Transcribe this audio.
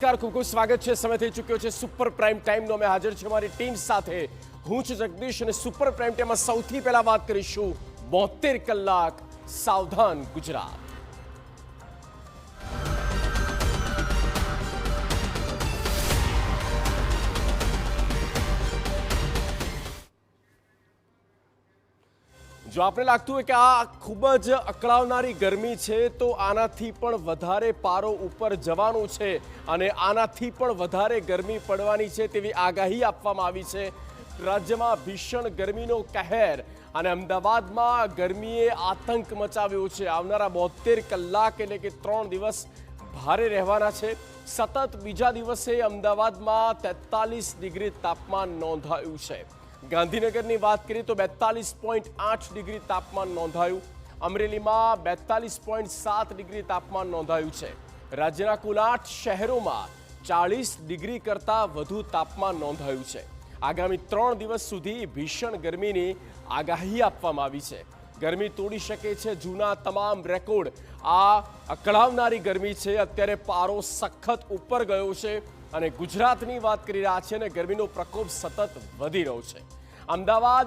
નમસ્કાર, ખૂબ ખૂબ સ્વાગત છે। સમય થઈ ચૂક્યો છે સુપર પ્રાઇમ ટાઈમનો। અમે હાજર છે અમારી ટીમ સાથે। હું છું જગદીશ અને સુપર પ્રાઇમ ટાઈમમાં સૌથી પહેલા વાત કરીશું 72 કલાક સાવધાન ગુજરાત। જો આપણે લાગતું હોય કે આ ખૂબ જ અકળાવનારી ગરમી છે તો આનાથી પણ વધારે પારો ઉપર જવાનું છે અને આનાથી પણ વધારે ગરમી પડવાની છે તેવી આગાહી આપવામાં આવી છે। રાજ્યમાં ભીષણ ગરમીનો કહેર અને અમદાવાદમાં ગરમીએ આતંક મચાવ્યો છે। આવનારા 72 કલાક એટલે કે 3 દિવસ ભારે રહેવાના છે। સતત બીજા દિવસે અમદાવાદમાં 43 ડિગ્રી તાપમાન નોંધાયું છે। ગાંધીનગરની વાત કરીએ તો 42.8 ડિગ્રી તાપમાન નોંધાયું। અમરેલીમાં 42.7 ડિગ્રી તાપમાન નોંધાયું છે। રાજ્યના કુલ 8 શહેરોમાં 40 ડિગ્રી કરતાં વધુ તાપમાન નોંધાયું છે। આગામી 3 દિવસ સુધી ભીષણ ગરમીની આગાહી આપવામાં આવી છે। ગરમી તોડી શકે છે જૂના તમામ રેકોર્ડ। આ અકળાવનારી ગરમી છે। અત્યારે પારો સખત ઉપર ગયો છે અને ગુજરાતની વાત કરી રહ્યા છે અને ગરમીનો પ્રકોપ સતત વધી રહ્યો છે। અમદાવાદ